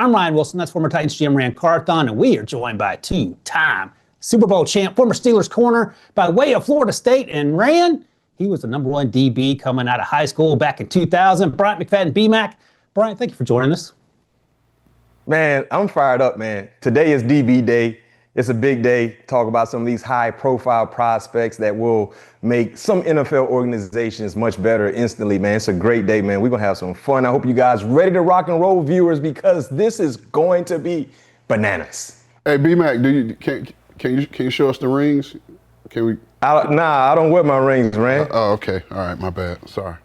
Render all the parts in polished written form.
I'm Ryan Wilson. That's former Titans GM Ran Carthon, and we are joined by two-time Super Bowl champ, former Steelers corner by way of Florida State. And Ran, he was the number one DB coming out of high school back in 2000. Bryant, McFadden, BMAC. Bryant, thank you for joining us. Man, I'm fired up, man. Today is DB Day. It's a big day. Talk about some of these high-profile prospects that will make some NFL organizations much better instantly, man. It's a great day, man. We're going to have some fun. I hope you guys ready to rock and roll, viewers, because this is going to be bananas. Hey, B-Mac, can you show us the rings? Can we? I don't wear my rings, man. Oh, okay. All right, my bad. Sorry.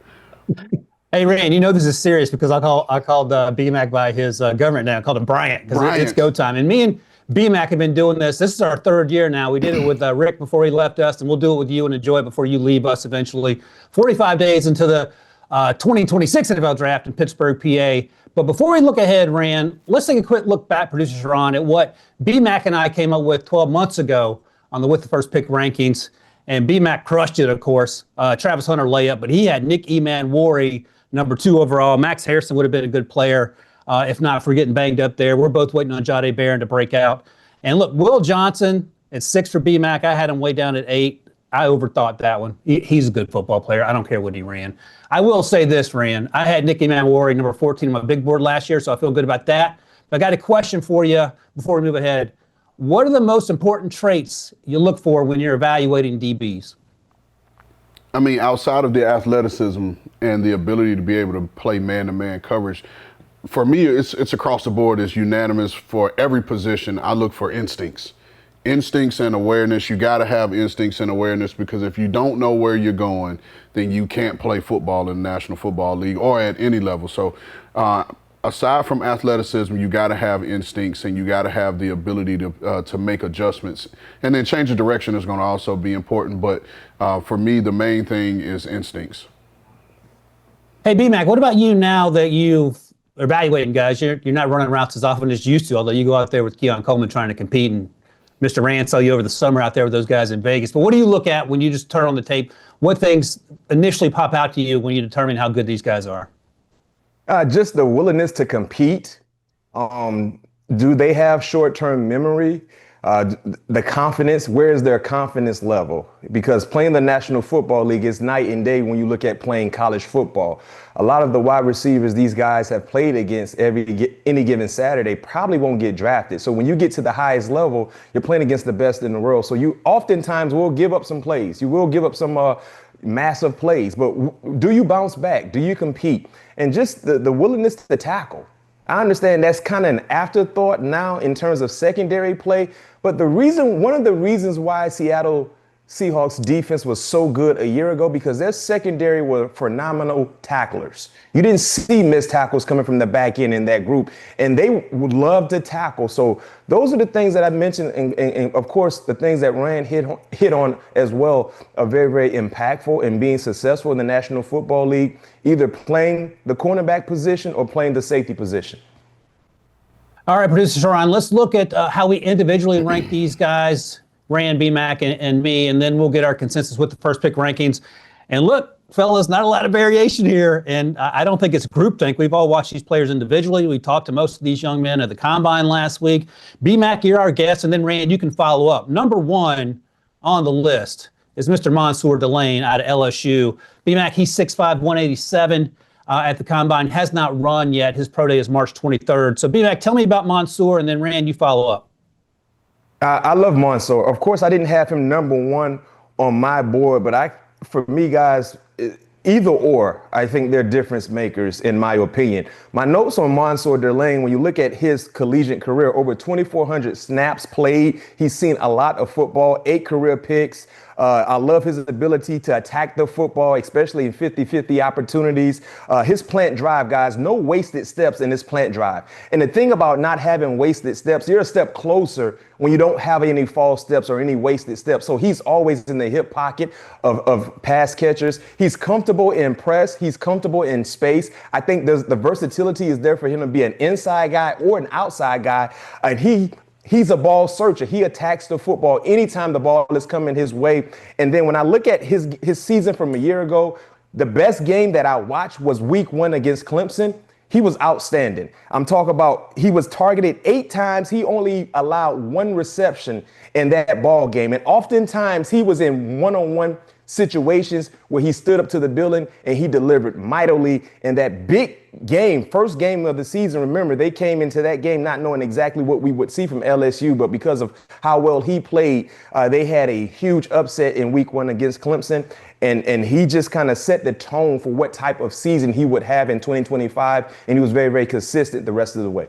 Hey, Rand, you know this is serious because I called B-Mac by his government now. I called him Bryant because it's go time. And me and B-Mac have been doing this. This is our third year now. We did it with Rick before he left us, and we'll do it with you and enjoy it before you leave us eventually. 45 days into the 2026 NFL Draft in Pittsburgh, PA. But before we look ahead, Rand, let's take a quick look back, producer Sharon, at what B-Mac and I came up with 12 months ago on the With the First Pick rankings. And B-Mac crushed it, of course. Travis Hunter layup, but he had Nick Emanwari, number 2 overall. Max Harrison would have been a good player, if not for getting banged up there. We're both waiting on Jahdae Barron to break out. And look, Will Johnson at 6 for B-Mac. I had him way down at 8. I overthought that one. He's a good football player. I don't care what he ran. I will say this, Ran. I had Nick Emanwari, number 14 on my big board last year, so I feel good about that. But I got a question for you before we move ahead. What are the most important traits you look for when you're evaluating DBs? I mean, outside of the athleticism and the ability to be able to play man-to-man coverage, for me, it's across the board. It's unanimous for every position. I look for instincts. Instincts and awareness. You got to have instincts and awareness because if you don't know where you're going, then you can't play football in the National Football League or at any level. So aside from athleticism, you got to have instincts and you got to have the ability to make adjustments. And then change of direction is going to also be important. But for me, the main thing is instincts. Hey, B-Mac, what about you now that you've evaluating guys? You're not running routes as often as you used to, although you go out there with Keon Coleman trying to compete, and Mr. Rand saw you over the summer out there with those guys in Vegas. But what do you look at when you just turn on the tape? What things initially pop out to you when you determine how good these guys are? Just the willingness to compete. Do they have short-term memory? The confidence, where is their confidence level? Because playing the National Football League is night and day when you look at playing college football. A lot of the wide receivers these guys have played against any given Saturday probably won't get drafted. So when you get to the highest level, you're playing against the best in the world. So you oftentimes will give up some plays. You will give up some massive plays. But do you bounce back? Do you compete? And just the willingness to tackle. I understand that's kind of an afterthought now in terms of secondary play, but one of the reasons why Seattle Seahawks defense was so good a year ago because their secondary were phenomenal tacklers. You didn't see missed tackles coming from the back end in that group, and they would love to tackle. So those are the things that I mentioned, and of course, the things that Rand hit on as well are very, very impactful in being successful in the National Football League, either playing the cornerback position or playing the safety position. All right, producer Sharon, let's look at how we individually rank these guys, Rand, B-Mac, and me, and then we'll get our consensus with the first pick rankings. And look, fellas, not a lot of variation here, and I don't think it's groupthink. We've all watched these players individually. We talked to most of these young men at the Combine last week. B-Mac, you're our guest, and then Rand, you can follow up. Number 1 on the list is Mr. Mansoor Delane out of LSU. B-Mac, he's 6'5", 187 at the Combine, has not run yet. His pro day is March 23rd. So B-Mac, tell me about Mansoor, and then Rand, you follow up. I love Mansoor. Of course, I didn't have him number 1 on my board, but for me, guys, either or, I think they're difference makers, in my opinion. My notes on Mansoor Delane, when you look at his collegiate career, over 2,400 snaps played. He's seen a lot of football, 8 career picks. I love his ability to attack the football, especially in 50-50 opportunities. His plant drive, guys, no wasted steps in his plant drive. And the thing about not having wasted steps, you're a step closer when you don't have any false steps or any wasted steps. So he's always in the hip pocket of pass catchers. He's comfortable in press. He's comfortable in space. I think the versatility is there for him to be an inside guy or an outside guy. And he's a ball searcher. He attacks the football anytime the ball is coming his way. And then when I look at his season from a year ago, the best game that I watched was week 1 against Clemson. he was outstanding. I'm talking about he was targeted 8 times. He only allowed 1 reception in that ball game. And oftentimes he was in one-on-one situations where he stood up to the building and he delivered mightily in that big game, first game of the season. Remember, they came into that game not knowing exactly what we would see from LSU, but because of how well he played, they had a huge upset in week 1 against Clemson. And he just kind of set the tone for what type of season he would have in 2025. And he was very, very consistent the rest of the way.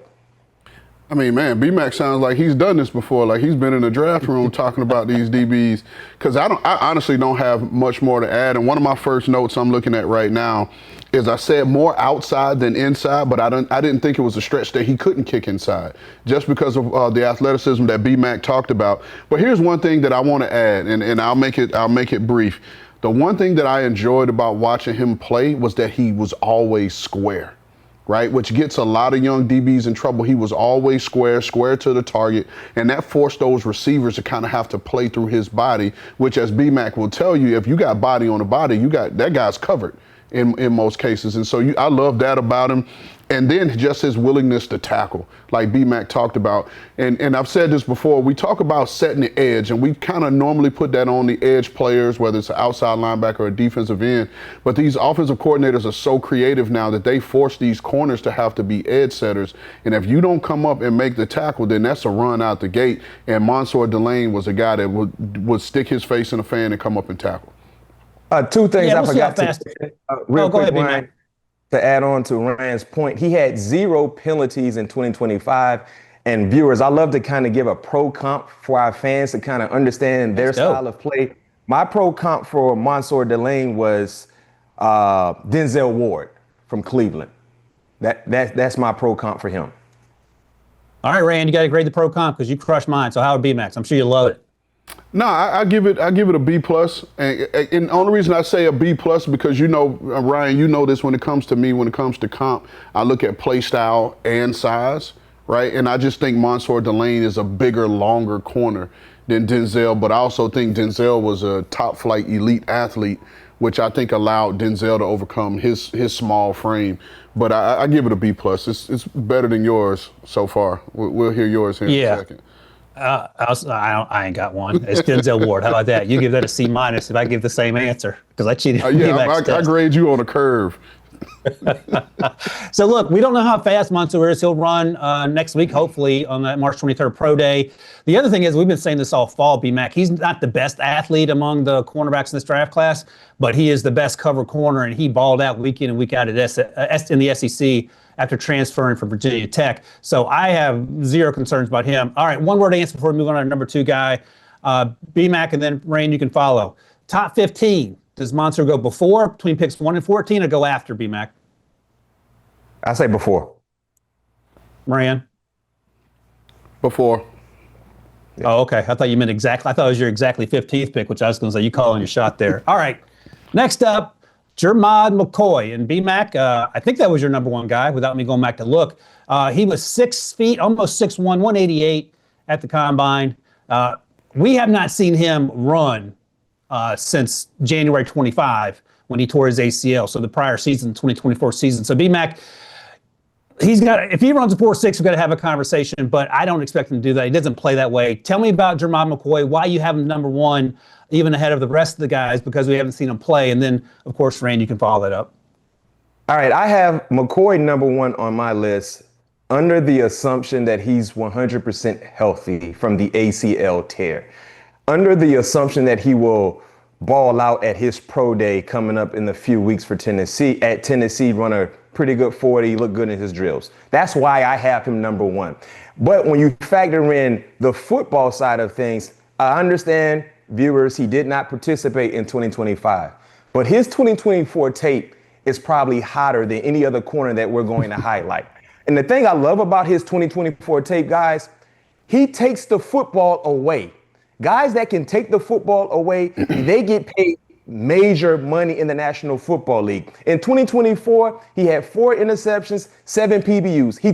I mean, man, B-Mac sounds like he's done this before. Like he's been in the draft room talking about these DBs. Because I honestly don't have much more to add. And one of my first notes I'm looking at right now is I said more outside than inside, but I didn't think it was a stretch that he couldn't kick inside just because of the athleticism that B-Mac talked about. But here's one thing that I want to add, and I'll make it brief. The one thing that I enjoyed about watching him play was that he was always square. Right, which gets a lot of young DBs in trouble. He was always square to the target, and that forced those receivers to kind of have to play through his body, which, as B-Mac will tell you, if you got body on the body, you got that guy's covered in most cases. And so I love that about him. And then just his willingness to tackle, like B-Mac talked about. And I've said this before, we talk about setting the edge, and we kind of normally put that on the edge players, whether it's an outside linebacker or a defensive end. But these offensive coordinators are so creative now that they force these corners to have to be edge setters. And if you don't come up and make the tackle, then that's a run out the gate. And Mansoor Delane was a guy that would stick his face in a fan and come up and tackle. 2 things I forgot to real go quick, ahead, Ryan. To add on to Ryan's point, he had 0 penalties in 2025. And viewers, I love to kind of give a pro comp for our fans to kind of understand their style of play. My pro comp for Mansoor Delane was Denzel Ward from Cleveland. That's my pro comp for him. All right, Rand, you got to grade the pro comp because you crushed mine. So how would B-Max? I'm sure you love it. No, I give it a B plus, and the only reason I say a B plus because Ryan, you know this when it comes to me, when it comes to comp, I look at play style and size, right? And I just think Mansoor Delane is a bigger, longer corner than Denzel, but I also think Denzel was a top flight elite athlete, which I think allowed Denzel to overcome his small frame. But I give it a B plus. It's better than yours so far. We'll hear yours here in a second. I ain't got one. It's Denzel Ward. How about that? You give that a C minus if I give the same answer because I cheated. I grade you on a curve. So look, we don't know how fast Mansoor is. He'll run next week, hopefully, on that March 23rd Pro Day. The other thing is, we've been saying this all fall, B-Mac. He's not the best athlete among the cornerbacks in this draft class, but he is the best cover corner, and he balled out week in and week out in the SEC after transferring from Virginia Tech. So I have 0 concerns about him. All right, one word answer before we move on to our number 2 guy. B-Mac, and then Rain, you can follow. Top 15. Does Mansoor go before, between picks 1 and 14, or go after, B-Mac? I say before. Ryan? Before. Oh, okay. I thought you meant exactly. I thought it was your exactly 15th pick, which I was going to say you calling your shot there. All right. Next up, Jermod McCoy. And B-Mac, I think that was your number 1 guy without me going back to look. He was 6 feet, almost 6'1", 188 at the combine. We have not seen him run since January 25 when he tore his ACL. So the prior season, 2024 season. So B-Mac, if he runs a 4.6, we've got to have a conversation, but I don't expect him to do that. He doesn't play that way. Tell me about Jermod McCoy, why you have him number 1, even ahead of the rest of the guys, because we haven't seen him play. And then, of course, Rand, you can follow that up. All right, I have McCoy number 1 on my list under the assumption that he's 100% healthy from the ACL tear. Under the assumption that he will ball out at his pro day coming up in a few weeks for Tennessee. At Tennessee, run a pretty good 40, look good in his drills. That's why I have him number 1. But when you factor in the football side of things, I understand, viewers, he did not participate in 2025. But his 2024 tape is probably hotter than any other corner that we're going to highlight. And the thing I love about his 2024 tape, guys, he takes the football away. Guys that can take the football away, they get paid major money in the National Football League. In 2024, he had 4 interceptions, 7 PBUs. He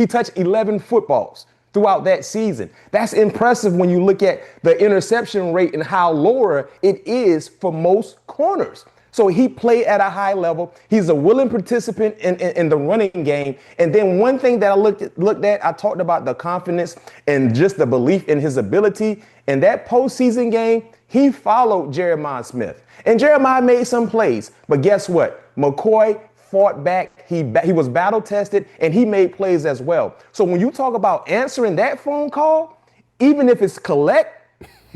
touched 11 footballs throughout that season. That's impressive when you look at the interception rate and how lower it is for most corners. So he played at a high level. He's a willing participant in the running game. And then one thing that I looked at, I talked about the confidence and just the belief in his ability. In that postseason game, he followed Jeremiah Smith. And Jeremiah made some plays. But guess what? McCoy fought back. He was battle tested, and he made plays as well. So when you talk about answering that phone call, even if it's collect,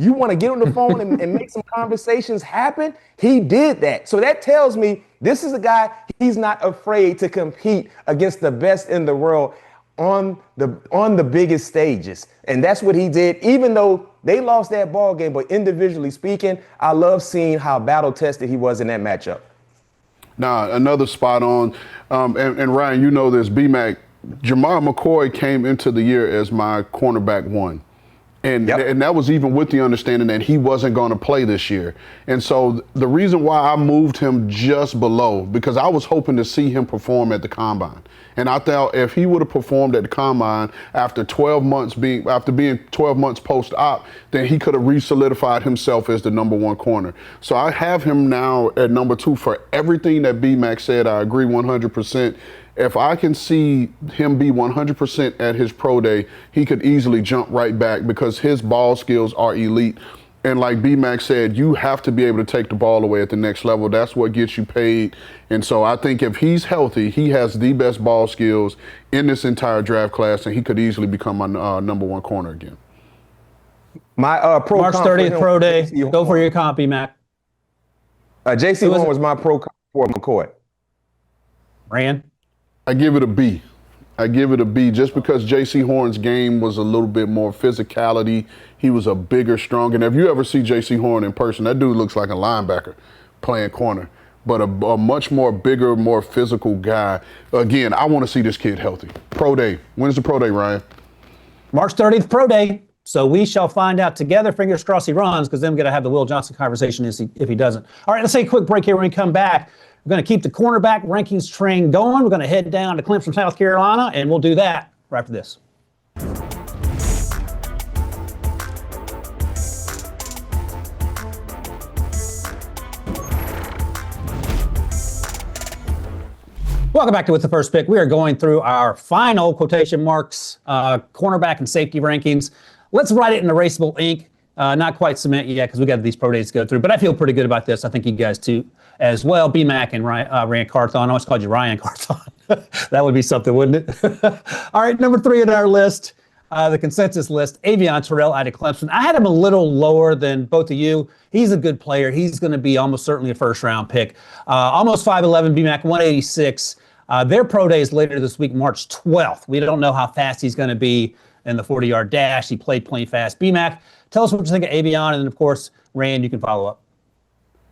you want to get on the phone and make some conversations happen. He did that. So that tells me this is a guy, he's not afraid to compete against the best in the world on the biggest stages. And that's what he did, even though they lost that ball game. But individually speaking, I love seeing how battle tested he was in that matchup. Now, another spot on, and Ryan, you know this, B-Mac, Jamar McCoy came into the year as my cornerback one. And that was even with the understanding that he wasn't going to play this year. And so the reason why I moved him just below, because I was hoping to see him perform at the combine. And I thought if he would have performed at the combine after 12 months being 12 months post-op, then he could have re-solidified himself as the number one corner. So I have him now at number 2 for everything that B-Mac said. I agree 100%. If I can see him be 100% at his pro day, he could easily jump right back because his ball skills are elite. And like B-Mac said, you have to be able to take the ball away at the next level. That's what gets you paid. And so I think if he's healthy, he has the best ball skills in this entire draft class, and he could easily become my number one corner again. My pro March 30th pro day. Go for your comp, B-Mac. J.C. Horn was my pro comp for McCoy. Ran? I give it a B. I give it a B just because J.C. Horn's game was a little bit more physicality. He was a bigger, stronger. And if you ever see J.C. Horn in person, that dude looks like a linebacker playing corner, but a much more bigger, more physical guy. Again, I want to see this kid healthy. Pro day. When's the pro day, Ryan? March 30th, pro day. So we shall find out together. Fingers crossed he runs, because then we're going to have the Will Johnson conversation if he doesn't. All right, let's take a quick break here. When we come back, we're going to keep the cornerback rankings train going. We're going to head down to Clemson, South Carolina, and we'll do that right after this. Welcome back to With the First Pick. We are going through our final quotation marks, cornerback and safety rankings. Let's write it in erasable ink. Not quite cement yet because we got these pro days to go through, but I feel pretty good about this. I think you guys too as well. B-Mac and Ran Carthon. I always called you Ryan Carthon. That would be something, wouldn't it? All right, number 3 on our list, the consensus list, Avieon Terrell out of Clemson. I had him a little lower than both of you. He's a good player. He's going to be almost certainly a first-round pick. Almost 5'11", B-Mac, 186. Their pro day is later this week, March 12th. We don't know how fast he's going to be in the 40-yard dash. He played plenty fast. B-Mac, tell us what you think of Avieon, and then, of course, Rand, you can follow up.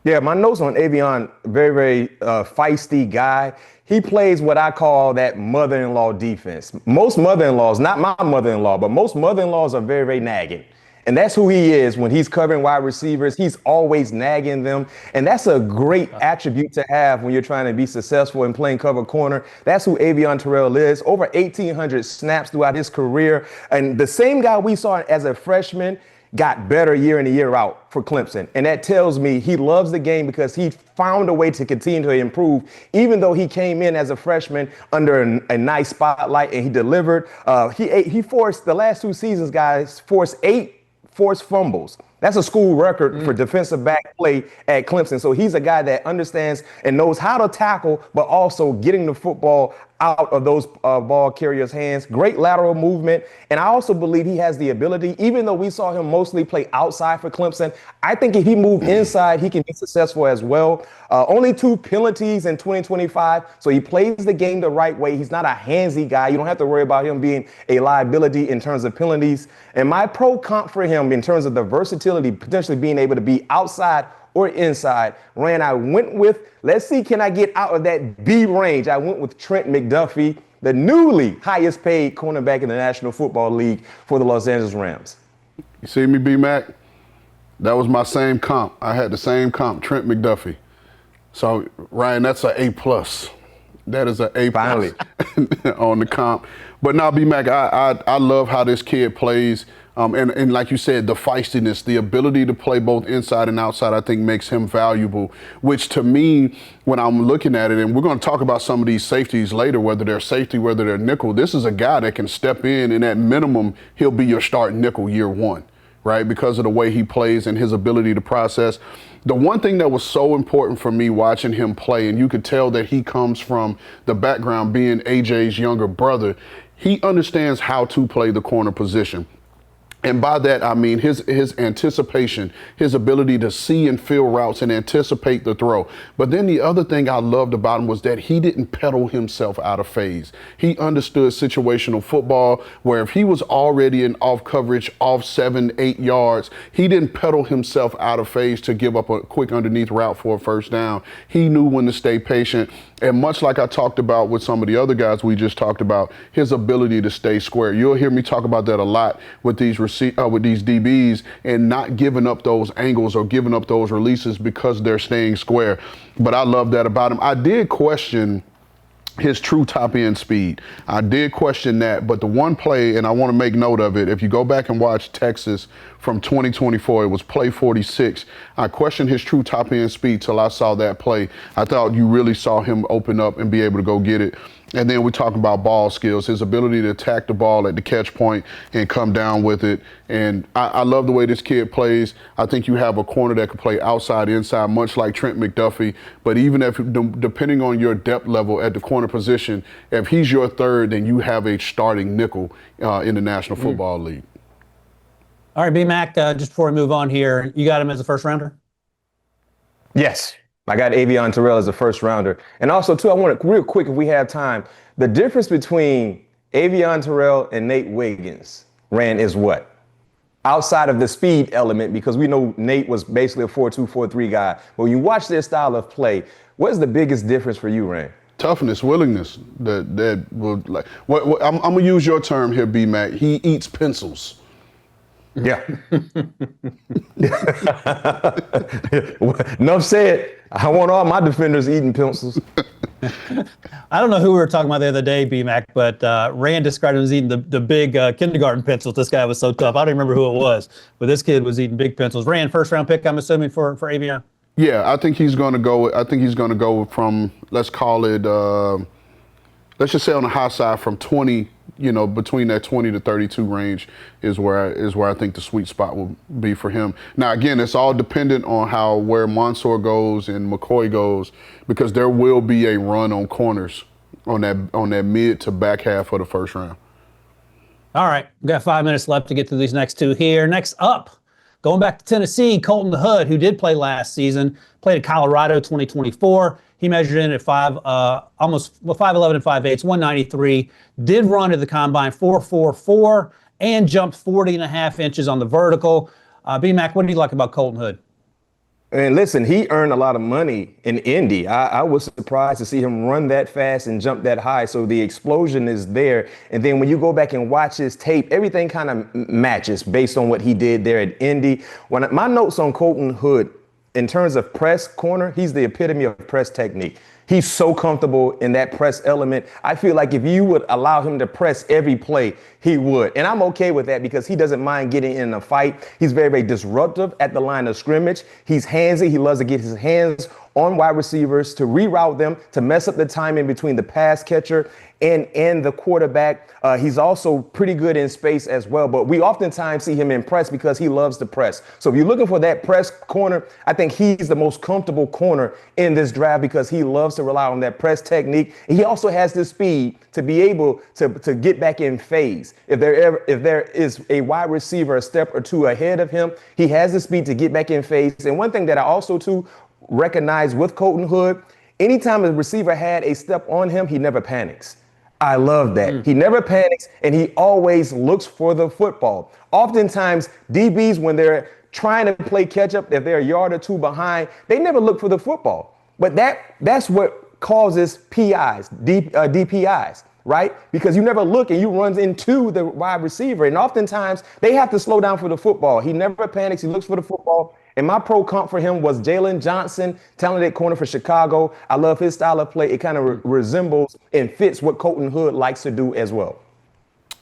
Yeah, my notes on Avieon, very, very feisty guy. He plays what I call that mother-in-law defense. Most mother-in-laws, not my mother-in-law, but most mother-in-laws are very, very nagging. And that's who he is when he's covering wide receivers. He's always nagging them. And that's a great attribute to have when you're trying to be successful in playing cover corner. That's who Avieon Terrell is. Over 1,800 snaps throughout his career. And the same guy we saw as a freshman got better year in and year out for Clemson. And that tells me he loves the game because he found a way to continue to improve, even though he came in as a freshman under a nice spotlight and he delivered. He forced the last 2 seasons, guys, forced 8 forced fumbles. That's a school record for defensive back play at Clemson. So he's a guy that understands and knows how to tackle, but also getting the football out of those ball carriers' hands. Great lateral movement. And I also believe he has the ability, even though we saw him mostly play outside for Clemson, I think if he moved inside, he can be successful as well. Only 2 penalties in 2025. So he plays the game the right way. He's not a handsy guy. You don't have to worry about him being a liability in terms of penalties. And my pro comp for him in terms of the versatility, potentially being able to be outside or inside, Rand, I went with, let's see, can I get out of that B range? I went with Trent McDuffie, the newly highest paid cornerback in the National Football League for the Los Angeles Rams. You see me, B-Mac? That was my same comp. I had the same comp, Trent McDuffie. So, Ryan, that's an A+. That is an A+ Finally. on the comp. But now, B-Mac, I love how this kid plays. And like you said, the feistiness, the ability to play both inside and outside, I think makes him valuable, which to me, when I'm looking at it, and we're going to talk about some of these safeties later, whether they're safety, whether they're nickel, this is a guy that can step in, and at minimum, he'll be your starting nickel year one, right? Because of the way he plays and his ability to process. The one thing that was so important for me watching him play, and you could tell that he comes from the background being AJ's younger brother, he understands how to play the corner position. And by that, I mean his anticipation, his ability to see and feel routes and anticipate the throw. But then the other thing I loved about him was that he didn't pedal himself out of phase. He understood situational football, where if he was already in off coverage, off 7-8 yards, he didn't pedal himself out of phase to give up a quick underneath route for a first down. He knew when to stay patient. And much like I talked about with some of the other guys we just talked about, his ability to stay square. You'll hear me talk about that a lot with these DBs, and not giving up those angles or giving up those releases because they're staying square. But I love that about him. I did question his true top end speed. I did question that, but the one play, and I want to make note of it, if you go back and watch Texas from 2024, it was play 46. I questioned his true top end speed till I saw that play. I thought you really saw him open up and be able to go get it. And then we talk about ball skills, his ability to attack the ball at the catch point and come down with it. And I love the way this kid plays. I think you have a corner that can play outside, inside, much like Trent McDuffie. But even if, depending on your depth level at the corner position, if he's your third, then you have a starting nickel in the National Football League. All right, B-Mac, just before we move on here, you got him as a first rounder? Yes. I got Avieon Terrell as a first rounder. And also, too, I want to, real quick, if we have time, the difference between Avieon Terrell and Nate Wiggins, Ran, is what? Outside of the speed element, because we know Nate was basically a 4-2, 4-3 guy. But when you watch their style of play, what's the biggest difference for you, Ran? Toughness, willingness. That will, like, I'm gonna use your term here, B-Mac. He eats pencils. Yeah. Enough said. I want all my defenders eating pencils. I don't know who we were talking about the other day, B-Mac, but Rand described him as eating the big kindergarten pencils. This guy was so tough. I don't remember who it was, but this kid was eating big pencils. Rand, first round pick, I'm assuming, for Avieon? Yeah, I think he's going to go. I think he's going to go from, let's call it, let's just say on the high side from 20. You know, between that 20 to 32 range is where I think the sweet spot will be for him. Now, again, it's all dependent on where Mansoor goes and McCoy goes, because there will be a run on corners on that mid to back half of the first round. All right, we've got 5 minutes left to get through these next two here. Next up, going back to Tennessee, Colton the Hood, who did play last season, played at Colorado 2024. He measured in at 5'11" and 5'8", 193. Did run at the combine 4.44 and jumped 40.5 inches on the vertical. B-Mac, what do you like about Colton Hood? And listen, he earned a lot of money in Indy. I was surprised to see him run that fast and jump that high. So the explosion is there. And then when you go back and watch his tape, everything kind of matches based on what he did there at Indy. My notes on Colton Hood, in terms of press corner, he's the epitome of press technique. He's so comfortable in that press element. I feel like if you would allow him to press every play, he would. And I'm okay with that because he doesn't mind getting in a fight. He's very, very disruptive at the line of scrimmage. He's handsy. He loves to get his hands on wide receivers to reroute them, to mess up the timing between the pass catcher and the quarterback. He's also pretty good in space as well, but we oftentimes see him in press because he loves to press. So if you're looking for that press corner, I think he's the most comfortable corner in this draft because he loves to rely on that press technique. And he also has the speed to be able to get back in phase. If there is a wide receiver a step or two ahead of him, he has the speed to get back in phase. And one thing that I also too recognize with Colton Hood, anytime a receiver had a step on him, he never panics. I love that. He never panics, and he always looks for the football. Oftentimes, DBs, when they're trying to play catch up, if they're a yard or two behind, they never look for the football. But that's what causes PIs, DPIs, right? Because you never look and you run into the wide receiver, and oftentimes they have to slow down for the football. He never panics. He looks for the football. And my pro comp for him was Jalen Johnson, talented corner for Chicago. I love his style of play. It kind of resembles and fits what Colton Hood likes to do as well.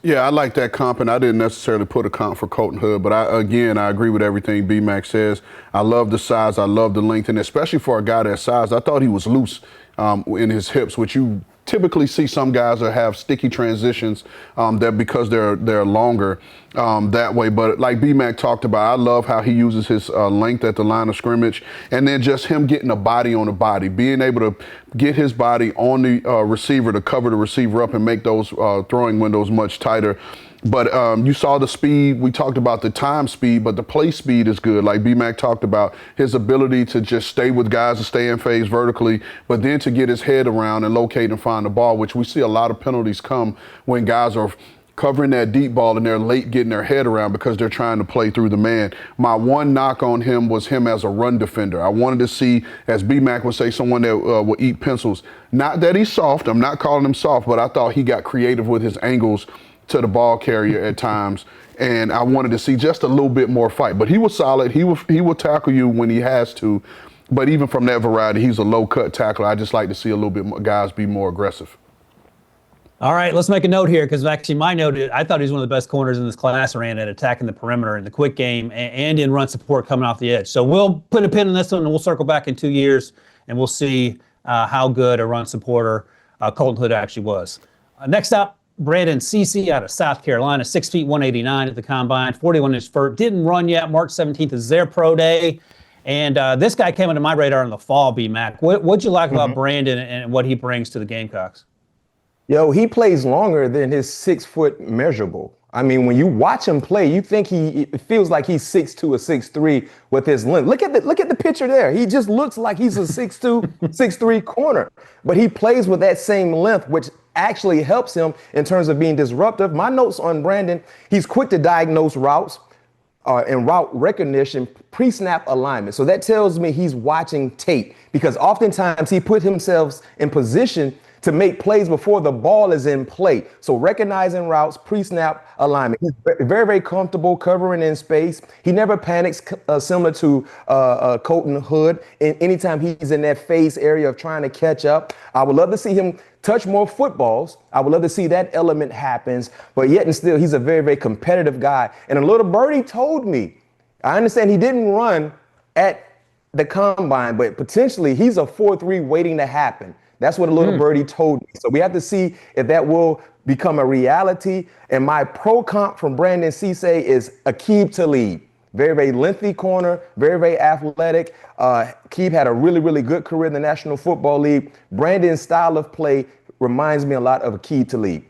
Yeah, I like that comp, and I didn't necessarily put a comp for Colton Hood, but I agree with everything B-Mac says. I love the size, I love the length, and especially for a guy that size, I thought he was loose in his hips, which you typically see some guys that have sticky transitions that because they're longer that way. But like B-Mac talked about, I love how he uses his length at the line of scrimmage, and then just him getting a body on a body, being able to get his body on the receiver to cover the receiver up and make those throwing windows much tighter. But you saw the speed. We talked about the time speed, but the play speed is good. Like B-Mac talked about, his ability to just stay with guys and stay in phase vertically, but then to get his head around and locate and find the ball, which we see a lot of penalties come when guys are covering that deep ball and they're late getting their head around because they're trying to play through the man. My one knock on him was him as a run defender. I wanted to see, as B-Mac would say, someone that will eat pencils. Not that he's soft. I'm not calling him soft, but I thought he got creative with his angles to the ball carrier at times, and I wanted to see just a little bit more fight. But he was solid. He will tackle you when he has to. But even from that variety, he's a low-cut tackler. I just like to see a little bit more guys be more aggressive. All right, let's make a note here, because actually my note is I thought he was one of the best corners in this class, Ran, at attacking the perimeter in the quick game and in run support coming off the edge. So we'll put a pin in this one, and we'll circle back in 2 years, and we'll see how good a run supporter Colton Hood actually was. Next up, Brandon Cisse out of South Carolina, 6 feet 189 at the combine, 41-inch vert. Didn't run yet. March 17th is their pro day. And this guy came into my radar in the fall, B-Mac. What'd you like about Brandon and what he brings to the Gamecocks? Yo, he plays longer than his 6 foot measurable. I mean, when you watch him play, you think it feels like he's 6'2" or 6'3" with his length. Look at the picture there. He just looks like he's a 6'2", 6'3" corner. But he plays with that same length, which actually helps him in terms of being disruptive. My notes on Brandon: he's quick to diagnose routes and route recognition, pre-snap alignment. So that tells me he's watching tape, because oftentimes he put himself in position to make plays before the ball is in play. So recognizing routes, pre-snap alignment. He's very, very comfortable covering in space. He never panics, similar to Colton Hood. And anytime he's in that phase area of trying to catch up, I would love to see him touch more footballs. I would love to see that element happens. But yet and still, he's a very, very competitive guy. And a little birdie told me, I understand he didn't run at the combine, but potentially he's a 4.3 waiting to happen. That's what a little birdie told me. So we have to see if that will become a reality. And my pro comp from Brandon Cisse is Aqib Talib. Very, very lengthy corner, very, very athletic. Aqib had a really, really good career in the National Football League. Brandon's style of play reminds me a lot of Aqib Talib.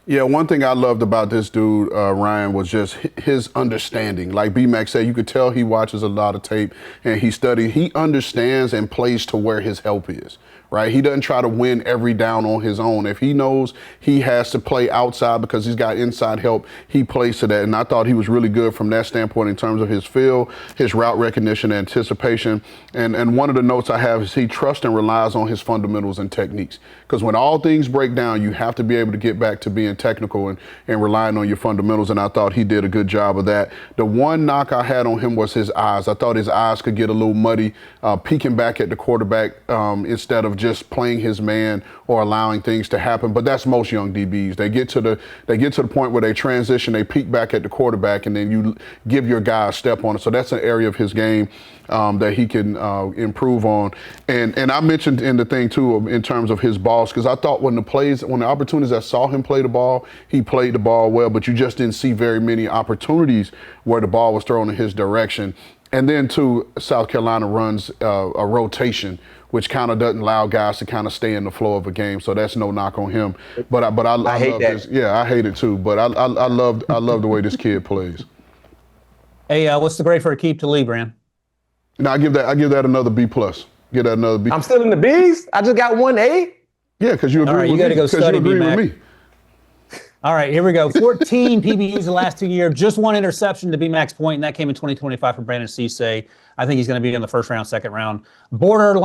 Yeah, one thing I loved about this dude, Ryan, was just his understanding. Like B-Mac said, you could tell he watches a lot of tape and he studies. He understands and plays to where his help is, right? He doesn't try to win every down on his own. If he knows he has to play outside because he's got inside help, he plays to that. And I thought he was really good from that standpoint in terms of his feel, his route recognition, anticipation. And one of the notes I have is he trusts and relies on his fundamentals and techniques. Because when all things break down, you have to be able to get back to being technical and relying on your fundamentals, and I thought he did a good job of that. The one knock I had on him was his eyes. I thought his eyes could get a little muddy, peeking back at the quarterback instead of just playing his man or allowing things to happen. But that's most young DBs. They get to the point where they transition, they peek back at the quarterback, and then you give your guy a step on it. So that's an area of his game that he can improve on. And I mentioned in the thing too, in terms of his balls, because I thought when the opportunities I saw him play the ball, he played the ball well, but you just didn't see very many opportunities where the ball was thrown in his direction. And then too, South Carolina runs a rotation, which kind of doesn't allow guys to kind of stay in the flow of a game. So that's no knock on him. But I hate love that. This. Yeah, I hate it too. But I love the way this kid plays. Hey, what's the grade for Aqib Talib, Ran? No, I give that another B+. Give that another B. I'm still in the B's? I just got 1A? Yeah, because you agree with me. All right, you got to go study, B-Mac. Me. All right, here we go. 14 PBUs the last 2 years, just one interception to B-Mac's point, and that came in 2025 for Brandon Cisse. I think he's going to be in the first round, second round. Borderline